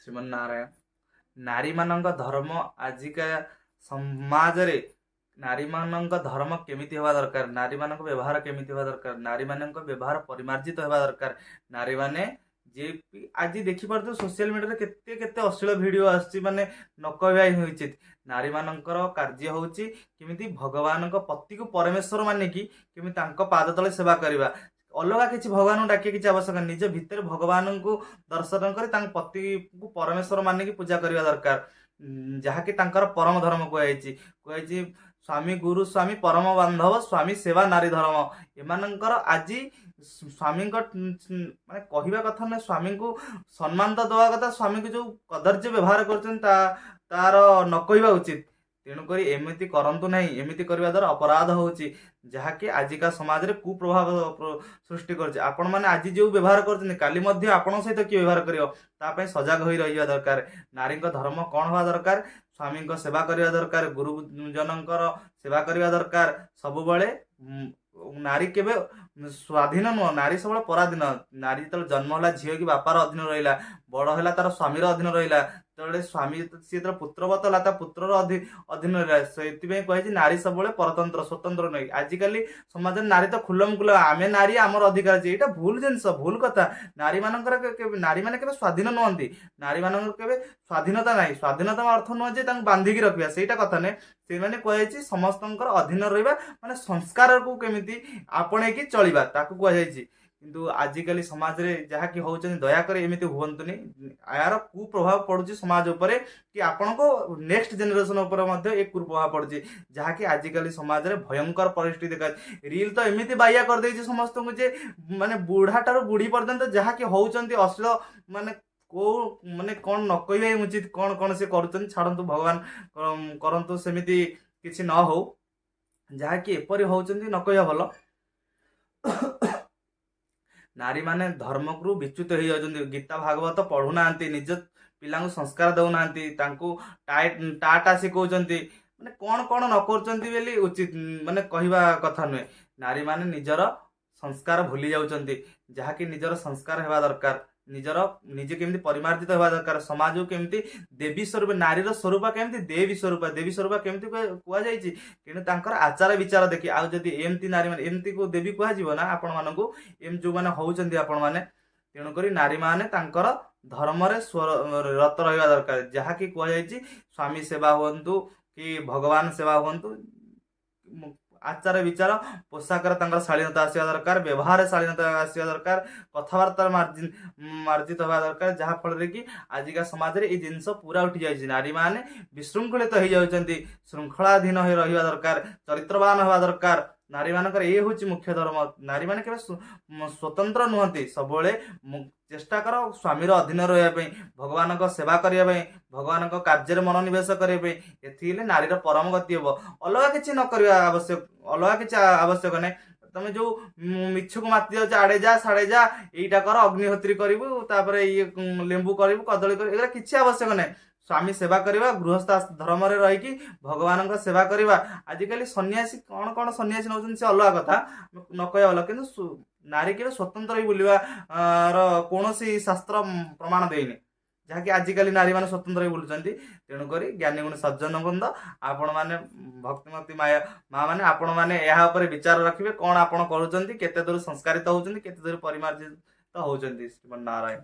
श्रीमन्नारायण। नारी मानक धर्म आजिका समाज रे नारी मानक धर्म केमिति हेबा दरकार, नारी मानक व्यवहार केमिति हेबा दरकार, नारी मानक व्यवहार परिमार्जित हेबा दरकार। नारी माने जे आज देखि पारतो सोशल मीडिया रे केते केते अश्लील वीडियो आछि, माने न कहबा ही उचित। नारी मानकर कार्य होउची केमिति भगवान को पति को परमेश्वर माने कि केमिति तांको पाद तले सेवा करबा। अलगा किछि भगवान डाके किछि आवश्यक नहीं, निज भितर भगवान को दर्शन कर पति को परमेश्वर माने की पूजा करबा दरकार। जहाँकि तांकर परम धर्म कुहाଯାଇଛି स्वामी गुरु स्वामी परम बांधव स्वामी सेवा नारी धर्म। एमानंकर आज स्वामी माने कहवा कथा ना, स्वामी को सम्मान तो दवा कथा, स्वामी को जो कदर्य व्यवहार कर तार न कहवा उचित। तेणुक एमती करंतु नहीं, एमती करने द्वारा अपराध होची, जहाँकि आजिका समाज रे कुप्रभाव सृष्टि कर। आपण मैंने आज जो व्यवहार कर काली आपण सहित किए व्यवहार कर सजग हो रहा दरकार। नारी धर्म कौन हवा दरकार, स्वामी सेवा करने दरकार, गुरुजनकर सेवा करने दरकार। सब नारी केवे स्वाधीन नुह, नारी सब पराधीन। नारी जो जन्म है झील कि बापार अधीन रहा, बड़ है तार स्वामीर अधीन रहा, तो स्वामी सी पुत्रवत है पुत्र अधीन रहा। से कही नारी सब परतंत्र स्वतंत्र नहीं। आजिकल समाज नारी तो खुलम खुल आम नारी आमर अधिकार, ये भूल जिनस भूल कथा। नारी नारी मैंने के स्वाधीन नुहति, नारी मान के स्वाधीनता ना। स्वाधीनता अर्थ नुह जे बांधिकी रखा, से कथा नहीं। से मैंने कही समस्त अधीन रहा, माने संस्कार को केमिति आपणे की चलवा ताकू कहुई। किंतु आजिकल समाज रे जहाँ कि होचनी दयाकर एमती हुंतुनी, यार कुप्रभाव पड़ुची समाज उपरे कि आपण को नेक्स्ट जनरेशन उपर मध्य एक कुप्रभाव पड़ुची, जहाँ कि आजिकल समाज रे भयंकर परिस्थिति देखा। रील तो एमती बाया कर देछि समस्त को जे माने बुढ़ा ठारू बुढ़ी पर्यंत जहाँ कि होचंती अश्लील, माने को माने कौन न कहबा उचित, कौन कौन से करुचंती छाड़ंतु, भगवान करंतु सेमिति किछि न हो। जहाँ कि एपरि होचंती न कहबा भलो। नारी माने धर्म को विच्युत हो जाती, गीता भागवत पढ़ु ना, निज पिला संस्कार दौना, टाटा शिखौंती, माने कौन कौन न कर उचित माने कहवा कथा नुहे। नारी माने निजर संस्कार भूली जाउछंती, जहाँकि निजर संस्कार हेबा दरकार, निजर निजे केमती परिमार्जित होगा दरकार। समाज को केमती देवी स्वरूप, नारीर स्वरूप केमती देवी स्वरूप केमती कहुई कि आचार विचार देखी। आउ जदि एमती नारी माने एमती को देवी कह ना आपण मानू एम जो मैंने होउछंती आपण माने, तेणुक नारी माने तांकर धर्म रे रत रहा दरकार। जहाँकि कहुई स्वामी सेवा हुंतु कि भगवान सेवा हुंतु, आचार विचार पोशाक शालीनता आसवा दरकार, व्यवहार शालीनता आसवा दरकार, कथबार्ता मार्जित हवा दरकार। जहाँ फल कि आजिका समाज रे ये जिनस पूरा उठी जाइए। नारी माने विशृंखलित हो जाउछंती, श्रृंखलाधीन हो रहा दरकार, चरित्रवान हवा दरकार। नारी मानकर ये हूँ मुख्य धर्म। नारी माने केवल स्वतंत्र नुहति, सब चेष्टा कर स्वामीर अधीन रही, भगवान को सेवा करने, भगवान को कार्य मनोनिवेश करने, ये नारीर परम गति हम। अलग किसी न करवा आवश्यक, अलग किसी आवश्यक नहीं। तुम जो मिछ को माति जाऊँ आड़े जा साड़े जा, यहीटा कर, अग्निहोत्री करू, ये लेंबू करू, कदली कर, किसी आवश्यक नहीं। स्वामी सेवा करवा, गृहस्थ धर्म रे रही भगवान को सेवा करवा। आजिकल सन्यासी कौन कौन सन्यासी नौ से अलग कथा न कह भल, कि नारी के स्वतंत्र ही बुलवा कौन शास्त्र प्रमाण देनी, जहाँकि आजिकल नारी मैंने स्वतंत्र ही बुलूँ। तेणुक ज्ञानी गुणी सज्जन बंद आपण मैंने भक्तिमती माया माँ मैंने आपण मैंने यहाँ विचार रखिए, कौन आप करुँच, केते दूर संस्कारित होती, केते दूर परिमार्जित होती। श्रीमन्नारायण।